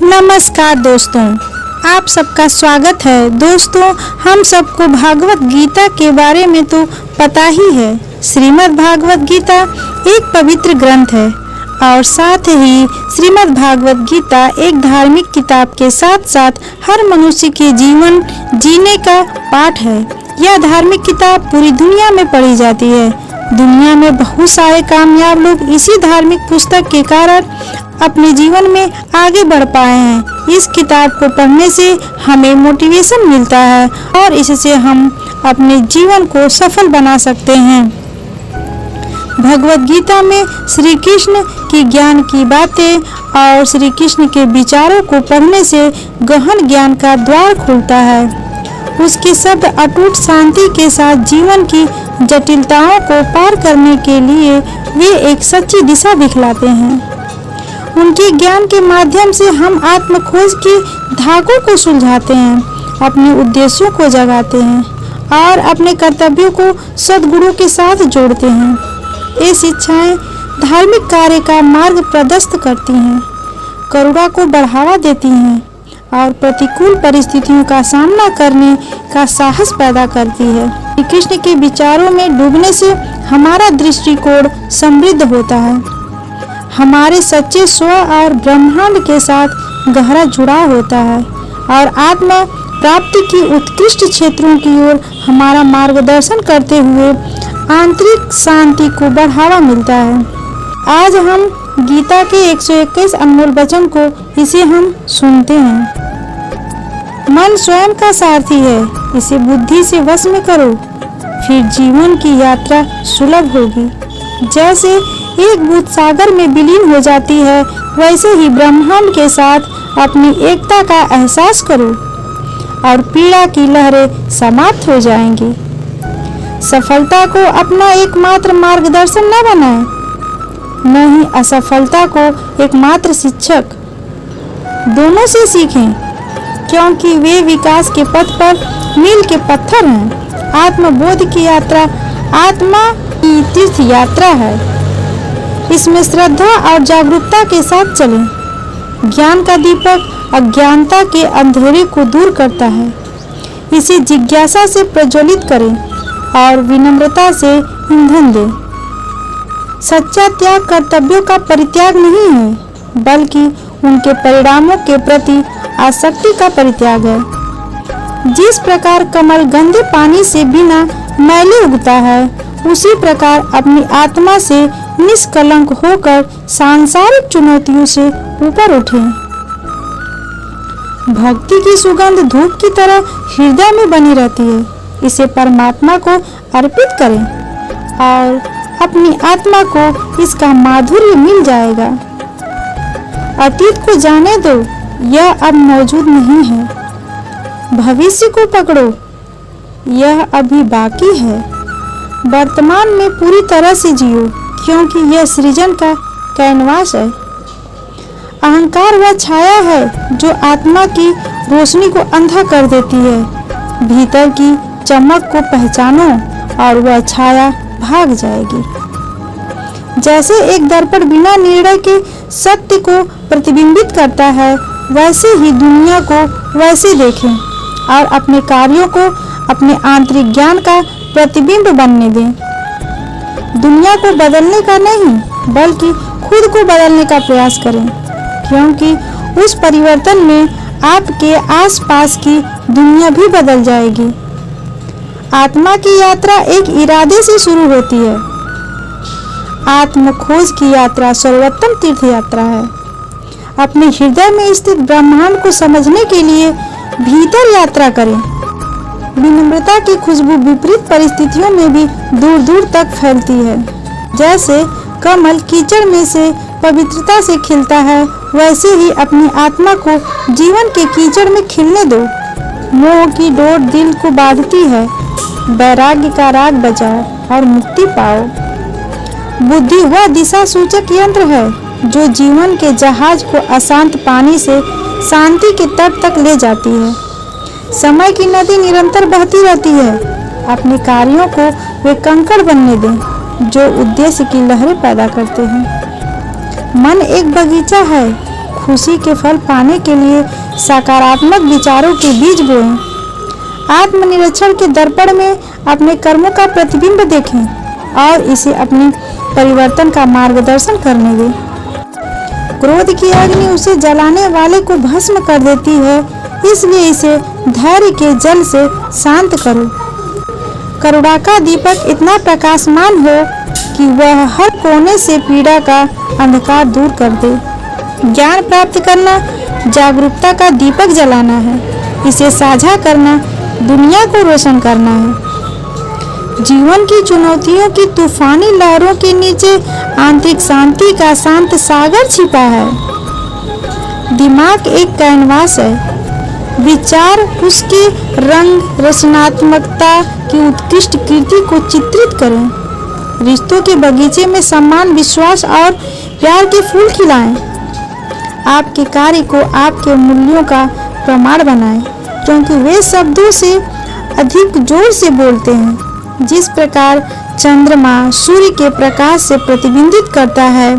नमस्कार दोस्तों, आप सबका स्वागत है। दोस्तों, हम सबको भागवत गीता के बारे में तो पता ही है। श्रीमद् भागवत गीता एक पवित्र ग्रंथ है और साथ ही श्रीमद् भागवत गीता एक धार्मिक किताब के साथ साथ हर मनुष्य के जीवन जीने का पाठ है। यह धार्मिक किताब पूरी दुनिया में पढ़ी जाती है। दुनिया में बहुत सारे कामयाब लोग इसी धार्मिक पुस्तक के कारण अपने जीवन में आगे बढ़ पाए हैं। इस किताब को पढ़ने से हमें मोटिवेशन मिलता है और इससे हम अपने जीवन को सफल बना सकते हैं। भगवत गीता में श्री कृष्ण की ज्ञान की बातें और श्री कृष्ण के विचारों को पढ़ने से गहन ज्ञान का द्वार खुलता है। उसके शब्द अटूट शांति के साथ जीवन की जटिलताओं को पार करने के लिए वे एक सच्ची दिशा दिखलाते हैं। उनके ज्ञान के माध्यम से हम आत्मखोज के धागों को सुलझाते हैं, अपने उद्देश्यों को जगाते हैं और अपने कर्तव्यों को सद्गुणों के साथ जोड़ते हैं। ये शिक्षाएं धार्मिक कार्य का मार्ग प्रशस्त करती हैं, करुणा को बढ़ावा देती हैं और प्रतिकूल परिस्थितियों का सामना करने का साहस पैदा करती है। श्री कृष्ण के विचारों में डूबने से हमारा दृष्टिकोण समृद्ध होता है, हमारे सच्चे स्व और ब्रह्मांड के साथ गहरा जुड़ाव होता है और आत्मा प्राप्ति की उत्कृष्ट क्षेत्रों की ओर हमारा मार्गदर्शन करते हुए आंतरिक शांति को बढ़ावा मिलता है। आज हम गीता के 121 अनमोल वचन को इसे हम सुनते हैं। मन स्वयं का सारथी है, इसे बुद्धि से वश में करो, फिर जीवन की यात्रा सुलभ होगी। जैसे एक बूंद सागर में विलीन हो जाती है, वैसे ही ब्रह्मांड के साथ अपनी एकता का एहसास करो और पीड़ा की लहरें समाप्त हो जाएंगी। सफलता को अपना एकमात्र मार्गदर्शन न बनाएं, न ही असफलता को एकमात्र शिक्षक। दोनों से सीखें, क्योंकि वे विकास के पथ पर मील के पत्थर हैं। आत्मबोध की यात्रा आत्मा की तीर्थ यात्रा है। इसमें श्रद्धा और जागरूकता के साथ चलें। ज्ञान का दीपक अज्ञानता के अंधेरे को दूर करता है। इसे जिज्ञासा से प्रज्वलित करें और विनम्रता से ईंधन दें। सच्चा त्याग कर्तव्यों का परित्याग नहीं है, बल्कि उनके परिणामों के प्रति आसक्ति का परित्याग है। जिस प्रकार कमल गंदे पानी से बिना मैले उगता है, उसी प्रकार अपनी आत्मा से निष्कलंक होकर सांसारिक चुनौतियों से ऊपर उठें। भक्ति की सुगंध धूप की तरह हृदय में बनी रहती है। इसे परमात्मा को अर्पित करें और अपनी आत्मा को इसका माधुर्य मिल जाएगा। अतीत को जाने दो, यह अब मौजूद नहीं है। भविष्य को पकड़ो, यह अभी बाकी है। वर्तमान में पूरी तरह से जियो, क्योंकि यह सृजन का कैनवास है। अहंकार वह छाया है जो आत्मा की रोशनी को अंधा कर देती है। भीतर की चमक को पहचानो और वह छाया भाग जाएगी। जैसे एक दर्पण बिना निर्णय के सत्य को प्रतिबिंबित करता है, वैसे ही दुनिया को वैसे देखें और अपने कार्यों को अपने आंतरिक ज्ञान का प्रतिबिंब बनने दें। दुनिया को बदलने का नहीं, बल्कि खुद को बदलने का प्रयास करें, क्योंकि उस परिवर्तन में आपके आसपास की दुनिया भी बदल जाएगी। आत्मा की यात्रा एक इरादे से शुरू होती है। आत्म खोज की यात्रा सर्वोत्तम तीर्थ यात्रा है। अपने हृदय में स्थित ब्रह्मांड को समझने के लिए भीतर यात्रा करें। विनम्रता की खुशबू विपरीत परिस्थितियों में भी दूर दूर तक फैलती है। जैसे कमल कीचड़ में से पवित्रता से खिलता है, वैसे ही अपनी आत्मा को जीवन के कीचड़ में खिलने दो। मोह की डोर दिल को बांधती है। वैराग्य का राग बजाओ और मुक्ति पाओ। बुद्धि वह दिशा सूचक यंत्र है जो जीवन के जहाज को अशांत पानी से शांति के तट तक ले जाती है। समय की नदी निरंतर बहती रहती है। अपने कार्यों को वे कंकड़ बनने दें जो उद्देश्य की लहरें पैदा करते हैं। मन एक बगीचा है, खुशी के फल पाने के लिए सकारात्मक विचारों के बीज बोएं। आत्मनिरीक्षण के दर्पण में अपने कर्मों का प्रतिबिंब देखें और इसे अपने परिवर्तन का मार्गदर्शन करने दें। क्रोध की अग्नि उसे जलाने वाले को भस्म कर देती है, इसलिए इसे धैर्य के जल से शांत करो। करुणा का दीपक इतना प्रकाशमान हो कि वह हर कोने से पीड़ा का अंधकार दूर कर दे। ज्ञान प्राप्त करना जागरूकता का दीपक जलाना है, इसे साझा करना दुनिया को रोशन करना है। जीवन की चुनौतियों की तूफानी लहरों के नीचे आंतरिक शांति का शांत सागर छिपा है। दिमाग एक कैनवास है, विचार उसके रंग रचनात्मकता की उत्कृष्ट कृति को चित्रित करें। रिश्तों के बगीचे में सम्मान, विश्वास और प्यार के फूल खिलाएं। आपके कार्य को आपके मूल्यों का प्रमाण बनाएं, क्योंकि वे शब्दों से अधिक जोर से बोलते हैं। जिस प्रकार चंद्रमा सूर्य के प्रकाश से प्रतिबिंबित करता है,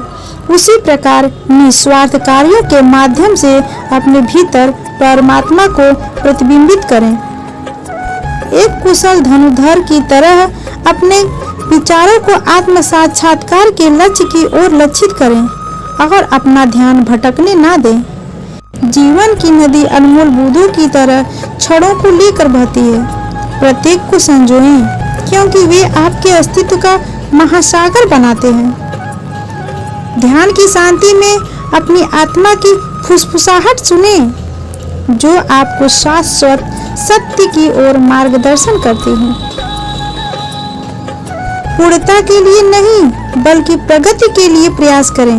उसी प्रकार निस्वार्थ कार्यों के माध्यम से अपने भीतर परमात्मा को प्रतिबिंबित करें। एक कुशल धनुर्धर की तरह अपने विचारों को आत्म साक्षात्कार के लक्ष्य की ओर लक्षित करें और अपना ध्यान भटकने ना दें। जीवन की नदी अनमोल बूंदों की तरह छड़ों को लेकर बहती है। प्रत्येक को संजोएं, क्योंकि वे आपके अस्तित्व का महासागर बनाते हैं। ध्यान की शांति में अपनी आत्मा की फुसफुसाहट सुनें, जो आपको शाश्वत सत्य की ओर मार्गदर्शन करती है। पूर्णता के लिए नहीं, बल्कि प्रगति के लिए प्रयास करें।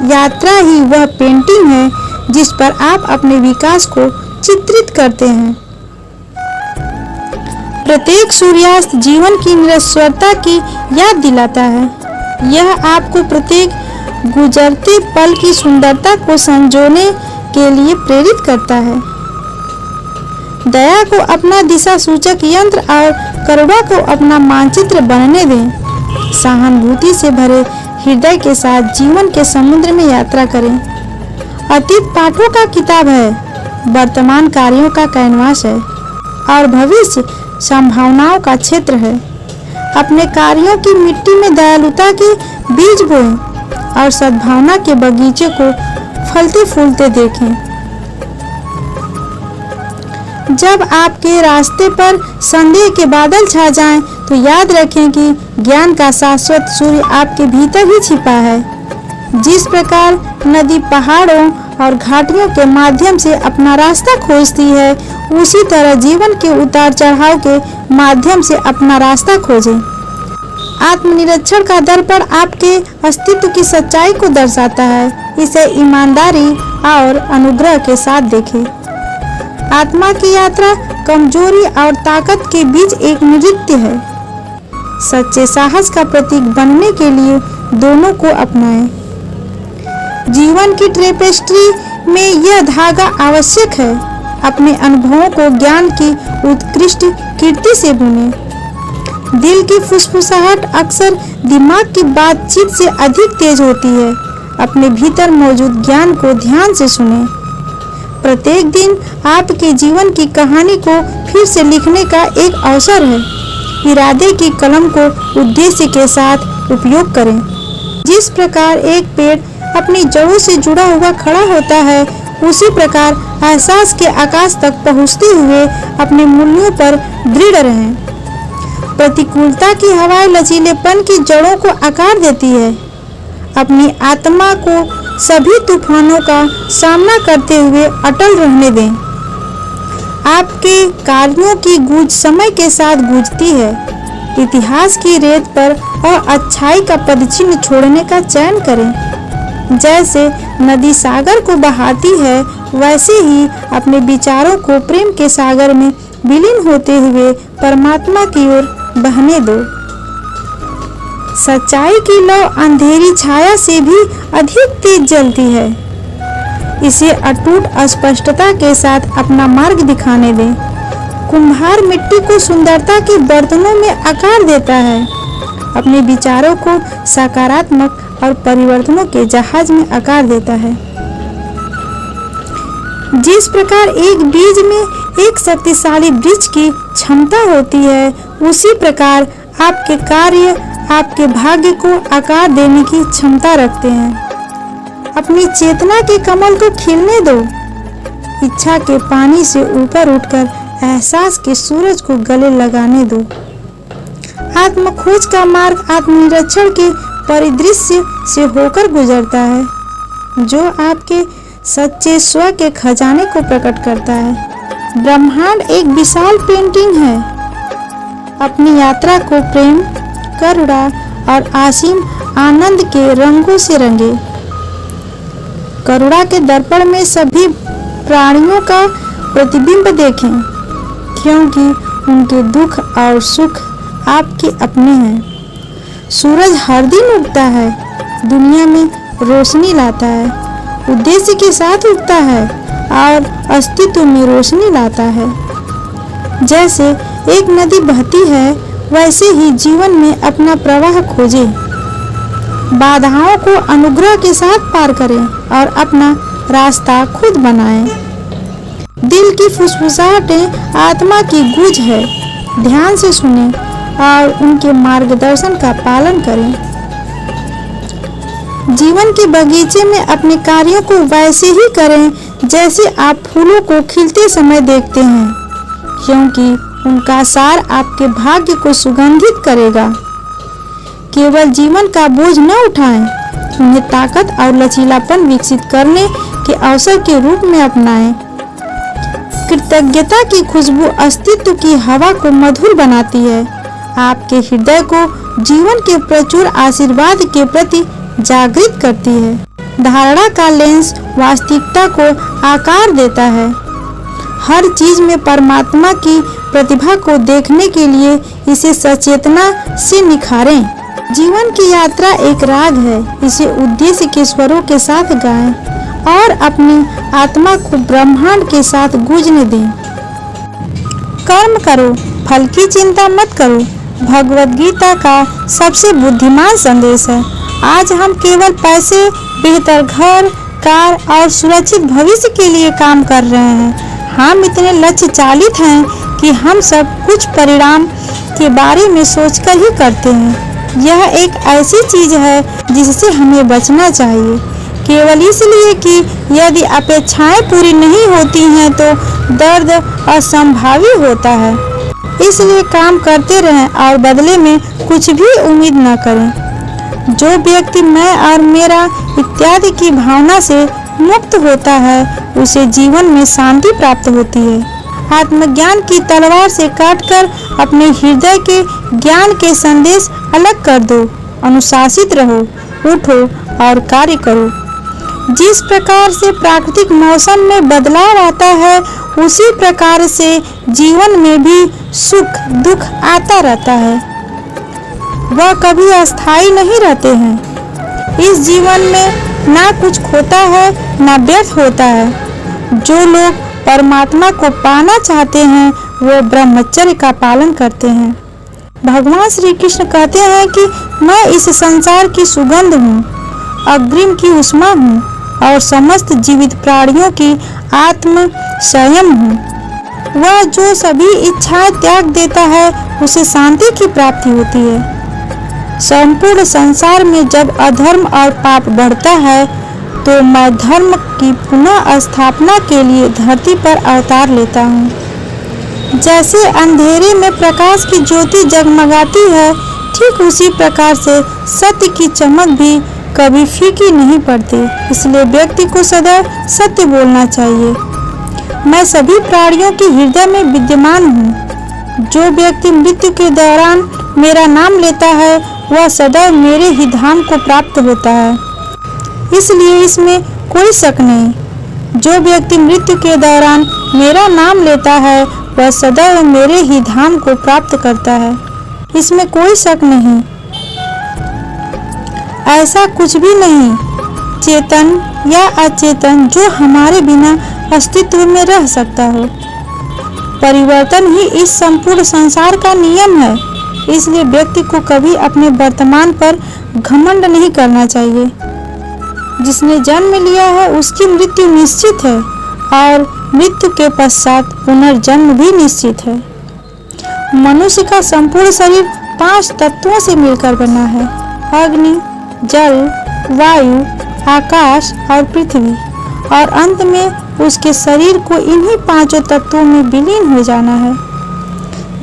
यात्रा ही वह पेंटिंग है जिस पर आप अपने विकास को चित्रित करते हैं। प्रत्येक सूर्यास्त जीवन की निरस्वरता की याद दिलाता है। यह आपको प्रत्येक गुजरते पल की सुंदरता को संजोने के लिए प्रेरित करता है। दया को अपना दिशा सूचक यंत्र और करुणा को अपना मानचित्र बनने दें। सहानुभूति से भरे हृदय के साथ जीवन के समुद्र में यात्रा करें। अतीत पाठों का किताब है, वर्तमान कार्यों का कैनवास है और भविष्य संभावनाओं का क्षेत्र है। अपने कार्यों की मिट्टी में दयालुता के बीज बोएं और सद्भावना के बगीचे को फलते फूलते देखें। जब आपके रास्ते पर संदेह के बादल छा जाएं, तो याद रखें कि ज्ञान का शाश्वत सूर्य आपके भीतर ही छिपा है। जिस प्रकार नदी पहाड़ों और घाटियों के माध्यम से अपना रास्ता खोजती है, उसी तरह जीवन के उतार चढ़ाव के माध्यम से अपना रास्ता खोजें। आत्मनिरीक्षण का दर्पण आपके अस्तित्व की सच्चाई को दर्शाता है। इसे ईमानदारी और अनुग्रह के साथ देखें। आत्मा की यात्रा कमजोरी और ताकत के बीच एक नृत्य है। सच्चे साहस का प्रतीक बनने के लिए दोनों को अपनाएं। जीवन की टेपेस्ट्री में यह धागा आवश्यक है। अपने अनुभवों को ज्ञान की उत्कृष्ट कीर्ति से बुनें। दिल की फुसफुसाहट अक्सर दिमाग की बातचीत से अधिक तेज होती है। अपने भीतर मौजूद ज्ञान को ध्यान से सुनें। प्रत्येक दिन आपके जीवन की कहानी को फिर से लिखने का एक अवसर है। इरादे की कलम को उद्देश्य के साथ उपयोग करें। जिस प्रकार एक पेड़ अपनी जड़ों से जुड़ा हुआ खड़ा होता है, उसी प्रकार एहसास के आकाश तक पहुँचते हुए अपने मूल्यों पर दृढ़ रहें। प्रतिकूलता की हवाएं लचीलेपन की जड़ों को आकार देती है। अपनी आत्मा को सभी तूफानों का सामना करते हुए अटल रहने दें। आपके कार्यों की गूंज समय के साथ गूंजती है। इतिहास की रेत पर और अच्छाई का पदचिन्ह छोड़ने का चयन करें। जैसे नदी सागर को बहाती है, वैसे ही अपने विचारों को प्रेम के सागर में विलीन होते हुए परमात्मा की ओर बहने दो। सच्चाई की लौ अंधेरी छाया से भी अधिक तेज जलती है। इसे अटूट स्पष्टता के साथ अपना मार्ग दिखाने दें। कुम्हार मिट्टी को सुंदरता के बर्तनों में आकार देता है। अपने विचारों को सकारात्मक और परिवर्तनों के जहाज में आकार देता है। जिस प्रकार एक बीज में एक शक्तिशाली वृक्ष की क्षमता होती है, उसी प्रकार आपके कार्य आपके भाग्य को आकार देने की क्षमता रखते हैं। अपनी चेतना के कमल को खिलने दो। इच्छा के पानी से ऊपर उठकर एहसास के सूरज को गले लगाने दो। आत्म खोज का मार्ग आत्मनिरीक्षण के परिदृश्य से होकर गुजरता है, जो आपके सच्चे स्व के खजाने को प्रकट करता है। ब्रह्मांड एक विशाल पेंटिंग है। अपनी यात्रा को प्रेम, करुणा और असीम आनंद के रंगों से रंगे। करुणा के दर्पण में सभी प्राणियों का प्रतिबिंब देखें, क्योंकि उनके दुख और सुख आपके अपने हैं। सूरज हर दिन उगता है, दुनिया में रोशनी लाता है, उद्देश्य के साथ उगता है और अस्तित्व में रोशनी लाता है। जैसे एक नदी बहती है, वैसे ही जीवन में अपना प्रवाह खोजे। बाधाओं को अनुग्रह के साथ पार करें और अपना रास्ता खुद बनाएं। दिल की फुसफुसाहटें आत्मा की गूंज है। ध्यान से सुनें और उनके मार्गदर्शन का पालन करें। जीवन के बगीचे में अपने कार्यों को वैसे ही करें जैसे आप फूलों को खिलते समय देखते हैं, क्योंकि उनका सार आपके भाग्य को सुगंधित करेगा। केवल जीवन का बोझ न उठाएं, उन्हें ताकत और लचीलापन विकसित करने के अवसर के रूप में अपनाएं। कृतज्ञता की खुशबू अस्तित्व की हवा को मधुर बनाती है, आपके हृदय को जीवन के प्रचुर आशीर्वाद के प्रति जागृत करती है। धारणा का लेंस वास्तविकता को आकार देता है। हर चीज में परमात्मा की प्रतिभा को देखने के लिए इसे सचेतना से निखारें। जीवन की यात्रा एक राग है, इसे उद्देश्य के स्वरों के साथ गाएं और अपनी आत्मा को ब्रह्मांड के साथ गूंजने दें। कर्म करो, फल की चिंता मत करो, भगवद गीता का सबसे बुद्धिमान संदेश है। आज हम केवल पैसे, बेहतर घर, कार और सुरक्षित भविष्य के लिए काम कर रहे हैं। हम इतने लक्ष्य चालित हैं कि हम सब कुछ परिणाम के बारे में सोचकर ही करते हैं। यह एक ऐसी चीज है जिससे हमें बचना चाहिए, केवल इसलिए कि यदि अपेक्षाएं पूरी नहीं होती हैं तो दर्द असंभावी होता है। इसलिए काम करते रहें और बदले में कुछ भी उम्मीद न करें। जो व्यक्ति मैं और मेरा इत्यादि की भावना से मुक्त होता है, उसे जीवन में शांति प्राप्त होती है। आत्मज्ञान की तलवार से काटकर अपने हृदय के ज्ञान के संदेश अलग कर दो। अनुशासित रहो, उठो और कार्य करो। जिस प्रकार से प्राकृतिक मौसम में बदलाव आता है, उसी प्रकार से जीवन में भी सुख दुख आता रहता है। वह कभी अस्थायी नहीं रहते हैं। इस जीवन में ना कुछ खोता है ना व्यर्थ होता है। जो लोग परमात्मा को पाना चाहते हैं, वो ब्रह्मचर्य का पालन करते हैं। भगवान श्री कृष्ण कहते हैं कि मैं इस संसार की सुगंध हूँ, अग्रिम की उष्मा हूँ और समस्त जीवित प्राणियों की आत्म संयम हूँ। वह जो सभी इच्छाएं त्याग देता है, उसे शांति की प्राप्ति होती है। संपूर्ण संसार में जब अधर्म और पाप बढ़ता है, तो मैं धर्म की पुनः स्थापना के लिए धरती पर अवतार लेता हूँ। जैसे अंधेरे में प्रकाश की ज्योति जगमगाती है, ठीक उसी प्रकार से सत्य की चमक भी कभी फीकी नहीं पड़ती। इसलिए व्यक्ति को सदैव सत्य बोलना चाहिए। मैं सभी प्राणियों के हृदय में विद्यमान हूँ। जो व्यक्ति मृत्यु के दौरान मेरा नाम लेता है, वह सदैव मेरे ही धाम को प्राप्त होता है। इसलिए इसमें कोई शक नहीं। जो व्यक्ति मृत्यु के दौरान मेरा नाम लेता है, वह सदैव मेरे ही धाम को प्राप्त करता है। इसमें कोई शक नहीं। ऐसा कुछ भी नहीं, चेतन या अचेतन, जो हमारे बिना अस्तित्व में रह सकता हो। परिवर्तन ही इस संपूर्ण संसार का नियम है। इसलिए व्यक्ति को कभी अपने वर्तमान पर घमंड नहीं करना चाहिए। जिसने जन्म लिया है, उसकी मृत्यु निश्चित है और मृत्यु के पश्चात पुनर्जन्म भी निश्चित है। मनुष्य का संपूर्ण शरीर 5 तत्वों से मिलकर बना है: अग्नि, जल, वायु, आकाश और पृथ्वी। और अंत में उसके शरीर को इन्हीं 5 तत्वों में विलीन हो जाना है।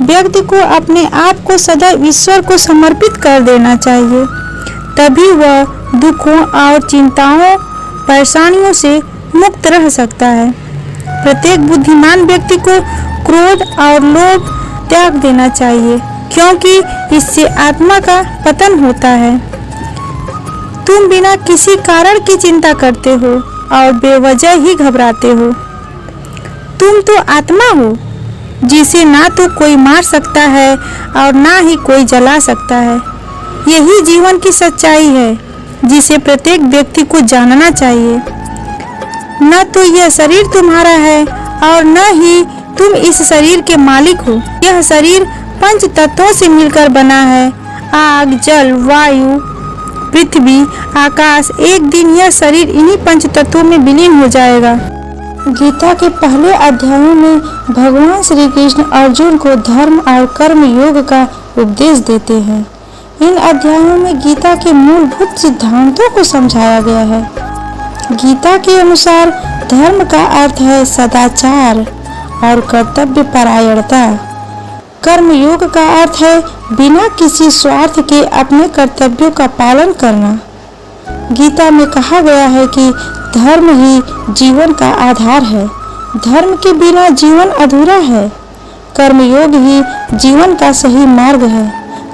व्यक्ति को अपने आप को सदैव ईश्वर को समर्पित कर देना चाहिए, तभी वह दुखों और चिंताओं, परेशानियों से मुक्त रह सकता है। प्रत्येक बुद्धिमान व्यक्ति को क्रोध और लोभ त्याग देना चाहिए, क्योंकि इससे आत्मा का पतन होता है। तुम बिना किसी कारण की चिंता करते हो और बेवजह ही घबराते हो। तुम तो आत्मा हो, जिसे ना तो कोई मार सकता है और ना ही कोई जला सकता है। यही जीवन की सच्चाई है, जिसे प्रत्येक व्यक्ति को जानना चाहिए। न तो यह शरीर तुम्हारा है और न ही तुम इस शरीर के मालिक हो। यह शरीर 5 तत्वों से मिलकर बना है: आग, जल, वायु, पृथ्वी, आकाश। एक दिन यह शरीर इन्हीं 5 तत्वों में विलीन हो जाएगा। गीता के पहले अध्यायों में भगवान श्री कृष्ण अर्जुन को धर्म और कर्म योग का उपदेश देते हैं। इन अध्यायों में गीता के मूलभूत सिद्धांतों को समझाया गया है। गीता के अनुसार धर्म का अर्थ है सदाचार और कर्तव्य परायणता। कर्म योग का अर्थ है बिना किसी स्वार्थ के अपने कर्तव्यों का पालन करना। गीता में कहा गया है कि धर्म ही जीवन का आधार है। धर्म के बिना जीवन अधूरा है। कर्मयोग ही जीवन का सही मार्ग है।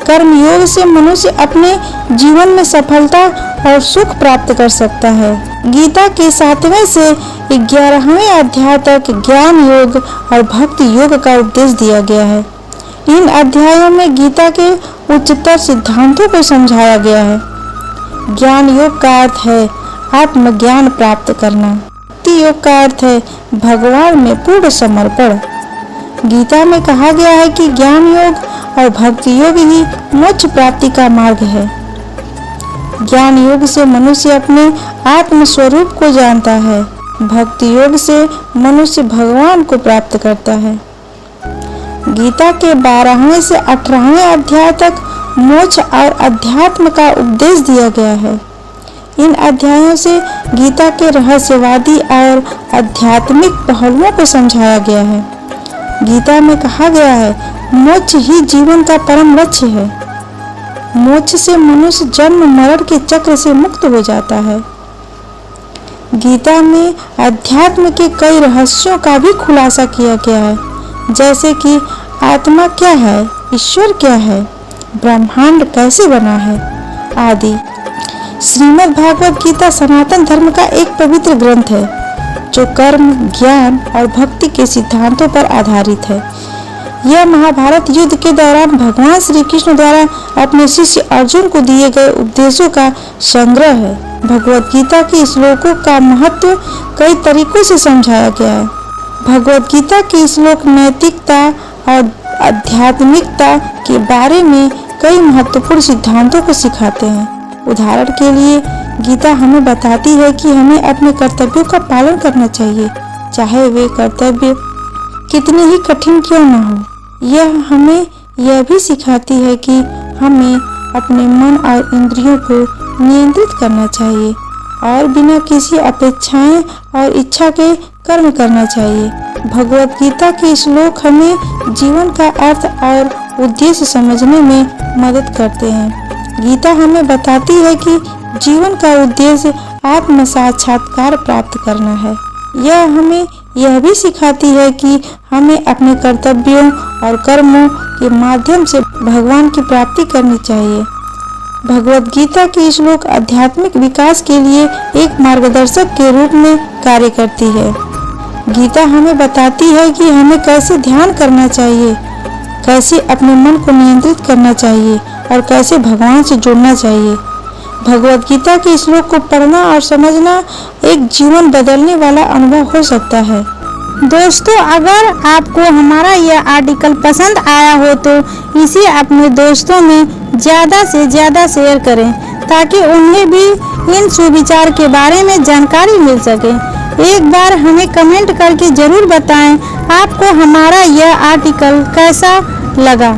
कर्मयोग से मनुष्य अपने जीवन में सफलता और सुख प्राप्त कर सकता है। गीता के 7वें से 11वें अध्याय तक ज्ञान योग और भक्ति योग का उपदेश दिया गया है। इन अध्यायों में गीता के उच्चतर सिद्धांतों को समझाया गया है। ज्ञान योग का अर्थ है आत्मज्ञान प्राप्त करना। भक्ति योग का अर्थ है भगवान में पूर्ण समर्पण। गीता में कहा गया है कि ज्ञान योग और भक्ति योग ही मोक्ष प्राप्ति का मार्ग है। ज्ञान योग से मनुष्य अपने आत्म स्वरूप को जानता है। भक्ति योग से मनुष्य भगवान को प्राप्त करता है। गीता के 12वें से 18वें अध्याय तक मोक्ष और अध्यात्म का उपदेश दिया गया है। इन अध्यायों से गीता के रहस्यवादी और आध्यात्मिक पहलुओं को समझाया गया है। गीता में कहा गया है मोक्ष ही जीवन का परम लक्ष्य है। मोक्ष से मनुष्य जन्म मरण के चक्र से मुक्त हो जाता है। गीता में अध्यात्म के कई रहस्यों का भी खुलासा किया गया है, जैसे कि आत्मा क्या है, ईश्वर क्या है, ब्रह्मांड कैसे बना है आदि। श्रीमद् भागवत गीता सनातन धर्म का एक पवित्र ग्रंथ है, जो कर्म, ज्ञान और भक्ति के सिद्धांतों पर आधारित है। यह महाभारत युद्ध के दौरान भगवान श्री कृष्ण द्वारा अपने शिष्य अर्जुन को दिए गए उपदेशों का संग्रह है। भगवत गीता के श्लोकों का महत्व कई तरीकों से समझाया गया है। भगवत गीता के श्लोक नैतिकता और आध्यात्मिकता के बारे में कई महत्वपूर्ण सिद्धांतों को सिखाते हैं। उदाहरण के लिए गीता हमें बताती है कि हमें अपने कर्तव्यों का पालन करना चाहिए, चाहे वे कर्तव्य कितने ही कठिन क्यों न हो। यह हमें यह भी सिखाती है कि हमें अपने मन और इंद्रियों को नियंत्रित करना चाहिए और बिना किसी अपेक्षाएं और इच्छा के कर्म करना चाहिए। भगवत गीता के श्लोक हमें जीवन का अर्थ और उद्देश्य समझने में मदद करते हैं। गीता हमें बताती है कि जीवन का उद्देश्य आत्म साक्षात्कार प्राप्त करना है। यह हमें यह भी सिखाती है कि हमें अपने कर्तव्यों और कर्मों के माध्यम से भगवान की प्राप्ति करनी चाहिए। भगवत गीता के श्लोक आध्यात्मिक विकास के लिए एक मार्गदर्शक के रूप में कार्य करती है। गीता हमें बताती है कि हमें कैसे ध्यान करना चाहिए, कैसे अपने मन को नियंत्रित करना चाहिए और कैसे भगवान से जुड़ना चाहिए। भगवत गीता के श्लोक को पढ़ना और समझना एक जीवन बदलने वाला अनुभव हो सकता है। दोस्तों, अगर आपको हमारा यह आर्टिकल पसंद आया हो तो इसे अपने दोस्तों में ज़्यादा से ज़्यादा शेयर करें, ताकि उन्हें भी इन सुविचार के बारे में जानकारी मिल सके। एक बार हमें कमेंट करके ज़रूर बताएं आपको हमारा यह आर्टिकल कैसा लगा।